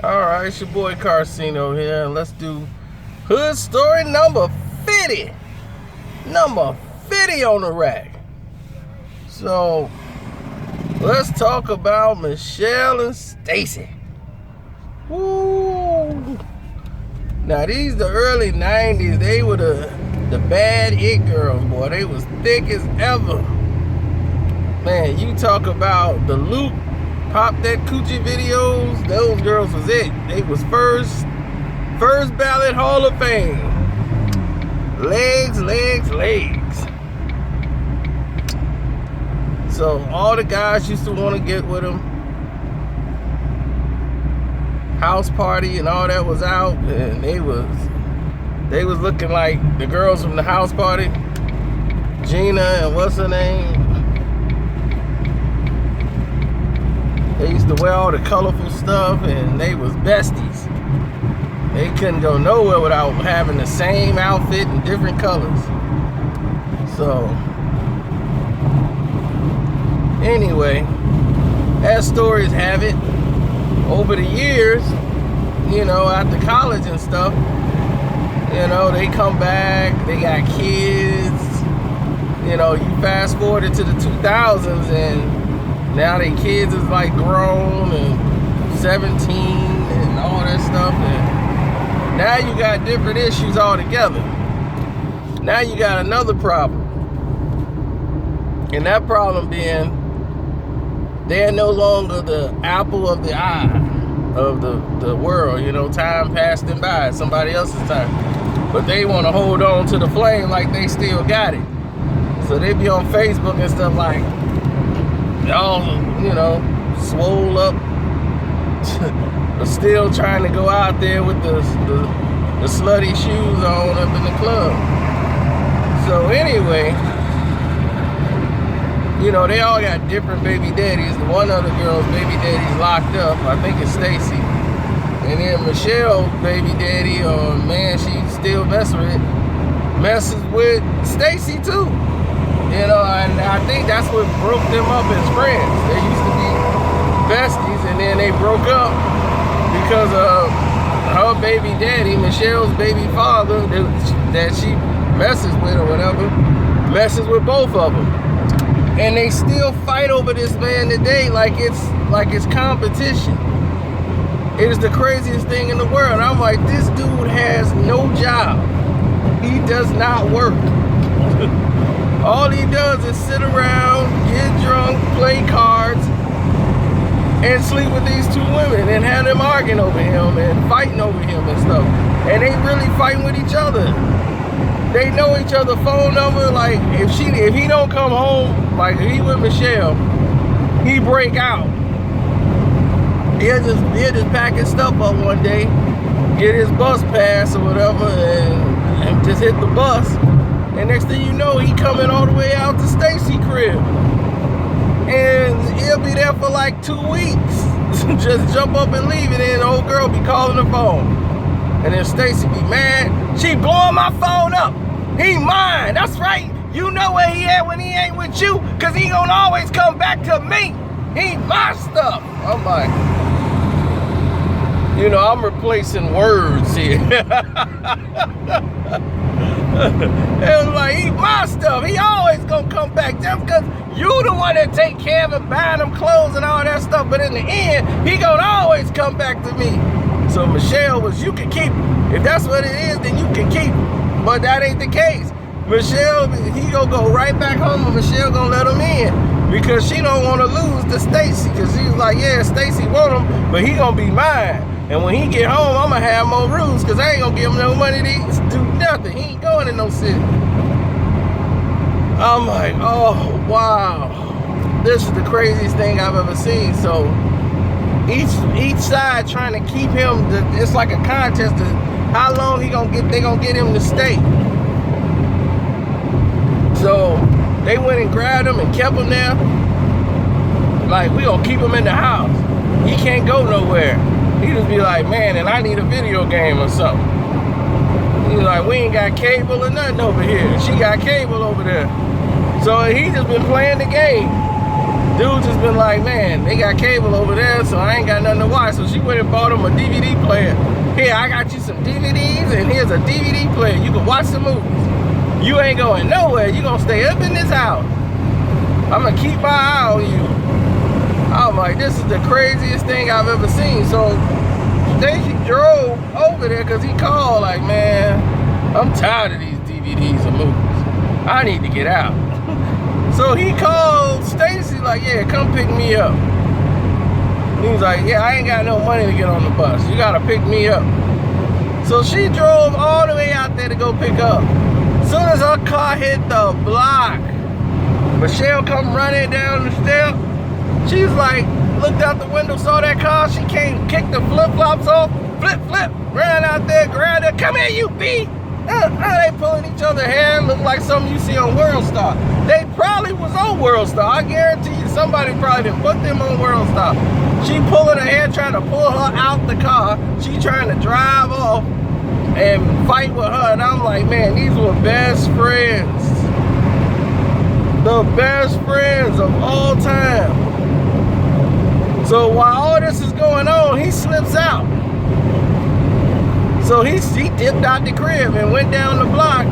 Alright, it's your boy Karceno here, and let's do hood story number 50. Number 50 on the rack. So, let's talk about Michelle and Stacy. Woo! Now, these the early 90s. They were the bad it girls, boy. They was thick as ever. Man, you talk about the Luke Pop That Coochie videos, those girls was it. They was first ballot Hall of Fame. Legs. So all the guys used to want to get with them. House party and all that was out, and they was looking like the girls from the house party. Gina and what's her name? They used to wear all the colorful stuff, and they was besties. They couldn't go nowhere without having the same outfit in different colors. So, anyway, as stories have it, over the years, you know, after college and stuff, you know, they come back, they got kids. You know, you fast forward into the 2000s, and now they kids is like grown and 17 and all that stuff, and now you got different issues altogether. Now you got another problem, and that problem being they're no longer the apple of the eye of the world. You know, time passed them by, somebody else's time, but they want to hold on to the flame like they still got it. So they be on Facebook and stuff like, all, you know, swole up, but still trying to go out there with the slutty shoes on up in the club. So anyway, you know, they all got different baby daddies. One of the girls' baby daddy's locked up. I think it's Stacy. And then Michelle's baby daddy, or man she still messes with Stacy too. You know, and I think that's what broke them up as friends. They used to be besties, and then they broke up because of her baby daddy, Michelle's baby father, that she messes with or whatever, messes with both of them. And they still fight over this man today like it's competition. It is the craziest thing in the world. I'm like, this dude has no job. He does not work. All he does is sit around, get drunk, play cards, and sleep with these two women and have them arguing over him and fighting over him and stuff. And they really fighting with each other. They know each other's phone number. Like, if he don't come home, like if he with Michelle, he break out. He'll just pack his stuff up one day, get his bus pass or whatever, and just hit the bus. And next thing you know, he coming all the way out to Stacy crib. And he'll be there for like 2 weeks. Just jump up and leave, and then the old girl be calling the phone. And then Stacy be mad. She blowing my phone up. He mine. That's right. You know where he at when he ain't with you, because he gonna always come back to me. He my stuff. I'm like, you know, I'm replacing words here. It was like, he my stuff. He always gonna come back just because you the one that take care of him, buying him clothes and all that stuff. But in the end, he gonna always come back to me. So Michelle was, you can keep him. If that's what it is, then you can keep him. But that ain't the case. Michelle, he gonna go right back home, and Michelle gonna let him in because she don't want to lose to Stacy. Because she's like, yeah, Stacy want him, but he gonna be mine. And when he get home, I'm gonna have more rules because I ain't gonna give him no money to do nothing. He ain't going to no city. I'm like, oh, wow. This is the craziest thing I've ever seen. So each side trying to keep him, it's like a contest of how long they gonna get him to stay. So they went and grabbed him and kept him there. Like, we gonna keep him in the house. He can't go nowhere. He just be like, man, and I need a video game or something. He's like, we ain't got cable or nothing over here. She got cable over there. So he just been playing the game. Dude just been like, man, they got cable over there, so I ain't got nothing to watch. So she went and bought him a DVD player. Here, I got you some DVDs, and here's a DVD player. You can watch the movies. You ain't going nowhere. You gonna stay up in this house. I'm gonna keep my eye on you. I'm like, this is the craziest thing I've ever seen. So Stacy drove over there because he called like, man, I'm tired of these DVDs and movies. I need to get out. So he called Stacy like, yeah, come pick me up. He was like, yeah, I ain't got no money to get on the bus. You gotta pick me up. So she drove all the way out there to go pick up. As soon as her car hit the block, Michelle come running down the step. She was like, looked out the window, saw that car. She came, kicked the flip-flops off, flip, ran out there, grabbed her. Come here, you B. They pulling each other's hair, look like something you see on World Star. They probably was on World Star. I guarantee you somebody probably didn't put them on World Star. She pulling her hair, trying to pull her out the car. She trying to drive off and fight with her. And I'm like, man, these were best friends. The best friends of all time. So while all this is going on, he slips out. So he dipped out the crib and went down the block.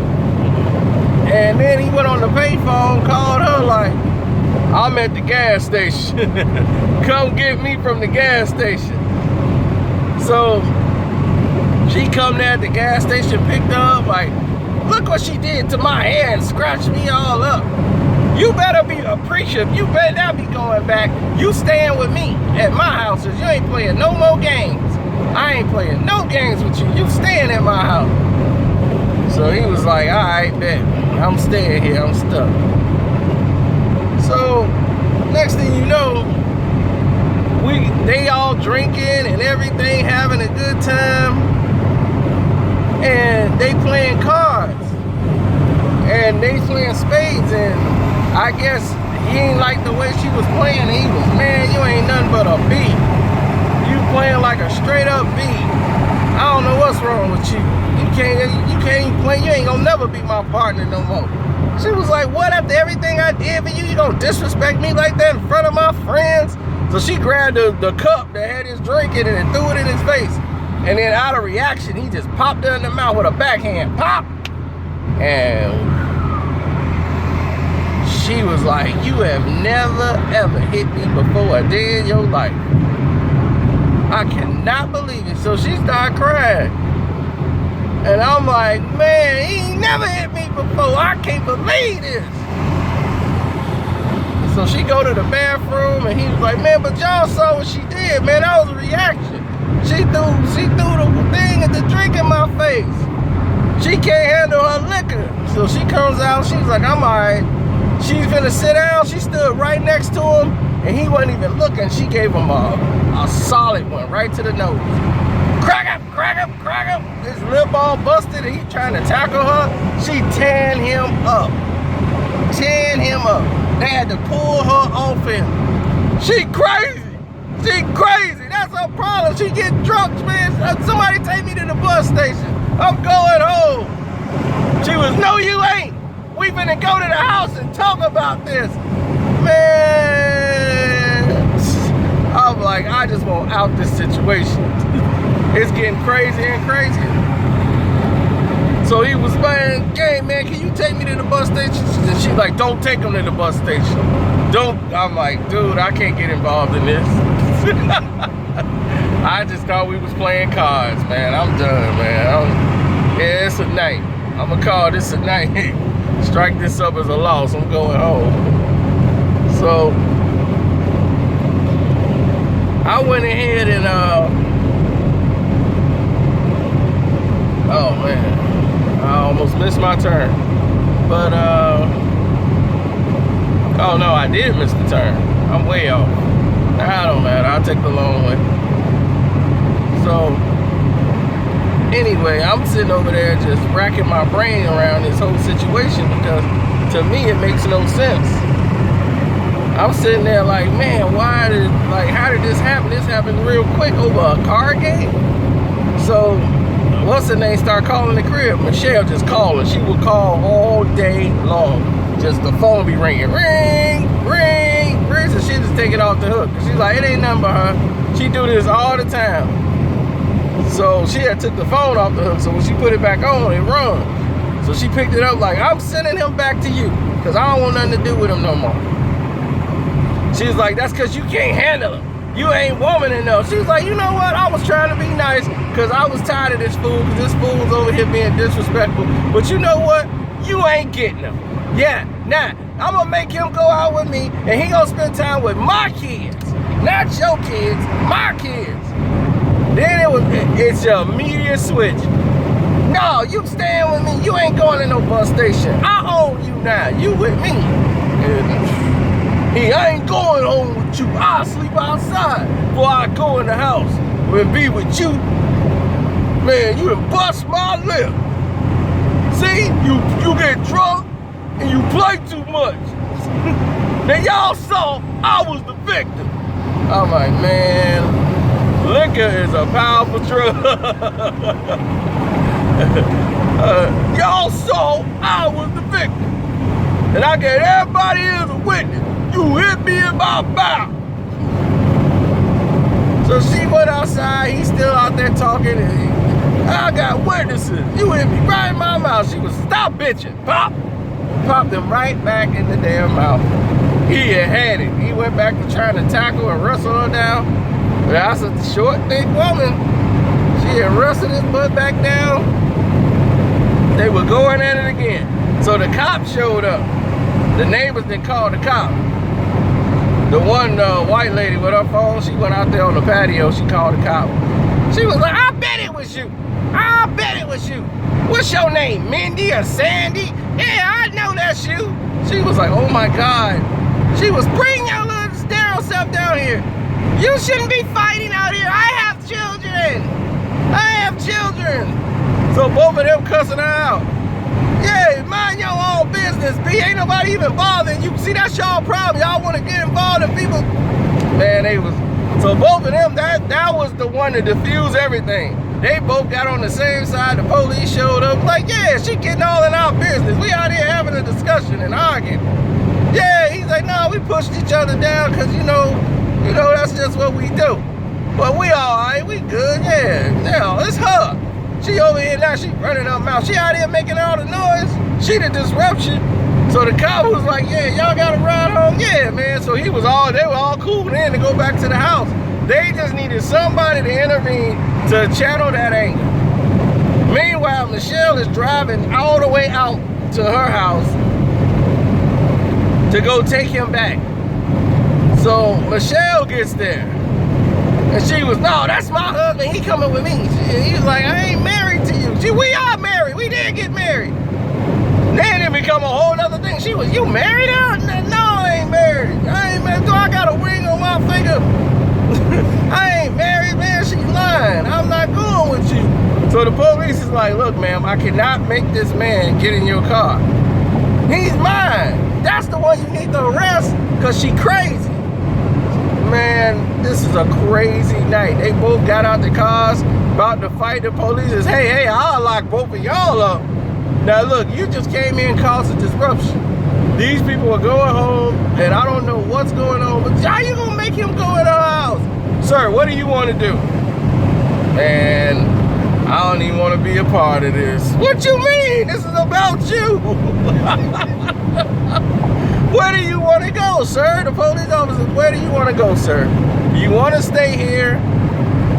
And then he went on the payphone, called her like, I'm at the gas station. Come get me from the gas station. So she come there at the gas station, picked her up, like, look what she did to my hair and scratched me all up. You better be appreciative. You better not be going back. You staying with me at my house. You ain't playing no more games. I ain't playing no games with you. You staying at my house. So he was like, all right, bet. I'm staying here. I'm stuck. So next thing you know, they all drinking and everything, having a good time, and they playing cards, and they playing spades, and I guess he ain't like the way she was playing. He was, man, you ain't nothing but a B. You playing like a straight up B. I don't know what's wrong with you. You can't even play. You ain't gonna never be my partner no more. She was like, what, after everything I did for you, you gonna disrespect me like that in front of my friends? So she grabbed the cup that had his drink in it and threw it in his face. And then out of reaction, he just popped her in the mouth with a backhand. Pop! And she was like, you have never ever hit me before a day in your life. I cannot believe it. So she started crying. And I'm like, man, he ain't never hit me before. I can't believe this. So she go to the bathroom and he was like, man, but y'all saw what she did, man. That was a reaction. She threw the thing and the drink in my face. She can't handle her liquor. So she comes out, she's like, I'm all right. She's gonna sit down. She stood right next to him and he wasn't even looking. She gave him a solid one right to the nose. Crack up, crack up, crack up. His lip all busted and he trying to tackle her. She tan him up. Tan him up. They had to pull her off him. She crazy. She crazy. That's her problem. She get drunk, man. Somebody take me to the bus station. I'm going home. She was, no, you ain't. We finna go to the house and talk about this. Man. I'm like, I just want out this situation. It's getting crazier and crazier. So he was playing game, man, can you take me to the bus station? And she like, don't take him to the bus station. Don't. I'm like, dude, I can't get involved in this. I just thought we was playing cards, man. I'm done, man. Yeah, it's a night. I'm gonna call this a night. Strike this up as a loss. I'm going home. So I went ahead and oh man, I almost missed my turn. But oh no, I did miss the turn. I'm way off. I don't matter, I'll take the long way. So anyway, I'm sitting over there just racking my brain around this whole situation because to me it makes no sense. I'm sitting there like, man, how did this happen? This happened real quick over a card game. So what's her name start calling the crib? Michelle just calling. She would call all day long. Just the phone be ringing. Ring, ring, ring. So she take it off the hook. She's like, it ain't nothing but her. She do this all the time. So she had took the phone off the hook. So when she put it back on, it run. So she picked it up like, I'm sending him back to you because I don't want nothing to do with him no more. She was like, that's because you can't handle him. You ain't woman enough. She was like, you know what? I was trying to be nice because I was tired of this fool because this fool was over here being disrespectful. But you know what? You ain't getting him. Yeah, nah. I'm going to make him go out with me and he going to spend time with my kids. Not your kids, my kids. Then it's your immediate switch. No, you staying with me. You ain't going to no bus station. I own you now. You with me. I ain't going home with you. I'll sleep outside before I go in the house and be with you. Man, you done bust my lip. See, you get drunk and you play too much. Now y'all saw I was the victim. I'm like, man, liquor is a powerful drug. Y'all saw I was the victim. And I get everybody as a witness. You hit me in my mouth. So she went outside. He's still out there talking. And I got witnesses. You hit me right in my mouth. She was, stop bitching. Pop. Popped him right back in the damn mouth. He had it. He went back to trying to tackle and wrestle her down. But that's a short, thick woman. She had wrestled his butt back down. They were going at it again. So the cop showed up. The neighbors then called the cop. The one white lady with her phone, she went out there on the patio, she called the cop. She was like, I bet it was you. I bet it was you. What's your name, Mindy or Sandy? Yeah, I know that's you. She was like, oh my God. She was, bring your little sterile self down here. You shouldn't be fighting out here. I have children. I have children. So both of them cussing her out. Yeah, mind your own business, B. Ain't nobody even bothering you. See, that's y'all problem. Y'all want to get involved in people. Man, they was. So both of them, that was the one to diffuse everything. They both got on the same side. The police showed up. Like, yeah, she getting all in our business. We out here having a discussion and arguing. Yeah, he's like, no, we pushed each other down because, you know, that's just what we do. But we all right. We good. Yeah, it's her. She over here now, she running her mouth. She out here making all the noise. She the disruption. So the cop was like, yeah, y'all got to ride home? Yeah, man. So they were all cool then to go back to the house. They just needed somebody to intervene to channel that anger. Meanwhile, Michelle is driving all the way out to her house to go take him back. So Michelle gets there. And she was, no, that's my husband. He coming with me. He was like, I ain't married to you. We are married. We did get married. Then it become a whole other thing. She was, you married her? No, I ain't married. I ain't married. I got a ring on my finger. I ain't married, man. She's lying. I'm not going with you. So the police is like, look, ma'am, I cannot make this man get in your car. He's mine. That's the one you need to arrest because she crazy. Man, this is a crazy night. They both got out the cars, about to fight. The police is, hey, I'll lock both of y'all up. Now look, you just came in and caused a disruption. These people are going home, and I don't know what's going on, but how you gonna make him go in our house? Sir, what do you want to do? And I don't even want to be a part of this. What you mean? This is about you. Where do you want to go, sir? The police officer, where do you want to go, sir? Do you want to stay here?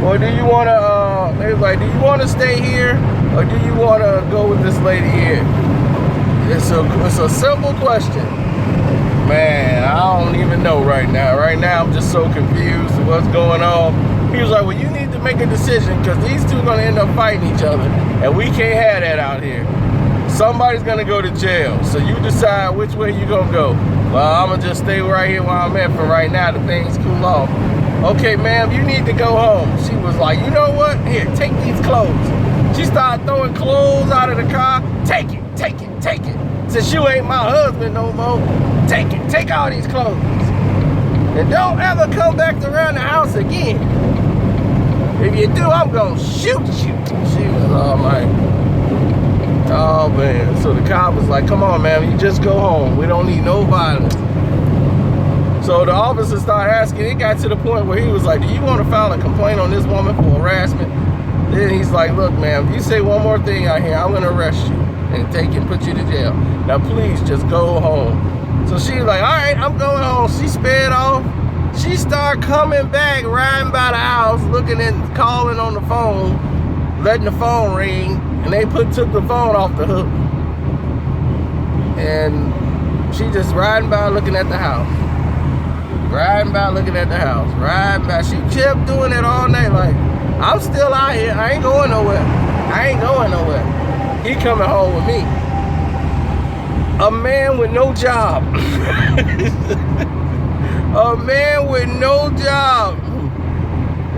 Or do you want to, they was like, do you want to stay here? Or do you want to go with this lady here? It's a simple question. Man, I don't even know right now. Right now, I'm just so confused with what's going on. He was like, well, you need to make a decision because these two are going to end up fighting each other. And we can't have that out here. Somebody's gonna go to jail, so you decide which way you gonna go. Well, I'm gonna just stay right here where I'm at for right now. The things cool off. Okay, ma'am, you need to go home. She was like, you know what? Here, take these clothes. She started throwing clothes out of the car. Take it, take it, take it. Since you ain't my husband no more, take it, take all these clothes. And don't ever come back around the house again. If you do, I'm gonna shoot you. She was all like, oh man. So the cop was like, come on, man, you just go home. We don't need no violence. So the officer started asking. It got to the point where he was like, do you want to file a complaint on this woman for harassment? Then he's like, look, ma'am, if you say one more thing out here, I'm going to arrest you and take you and put you to jail. Now, please just go home. So she's like, all right, I'm going home. She sped off. She started coming back, riding by the house, looking and calling on the phone, letting the phone ring, and they took the phone off the hook. And she just riding by looking at the house. Riding by looking at the house. Riding by. She kept doing it all night like, I'm still out here. I ain't going nowhere. I ain't going nowhere. He coming home with me. A man with no job. A man with no job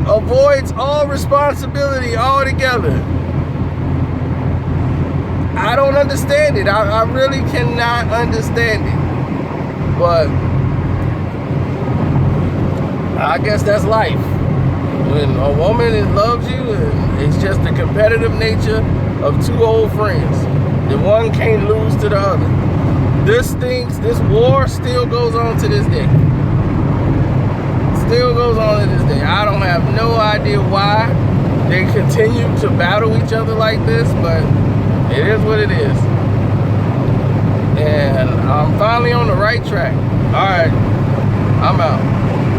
avoids all responsibility altogether. I don't understand it. I really cannot understand it. But I guess that's life. When a woman loves you, it's just the competitive nature of two old friends. The one can't lose to the other. This war still goes on to this day. Still goes on to this day. I don't have no idea why they continue to battle each other like this, but it is what it is. And I'm finally on the right track. All right, I'm out.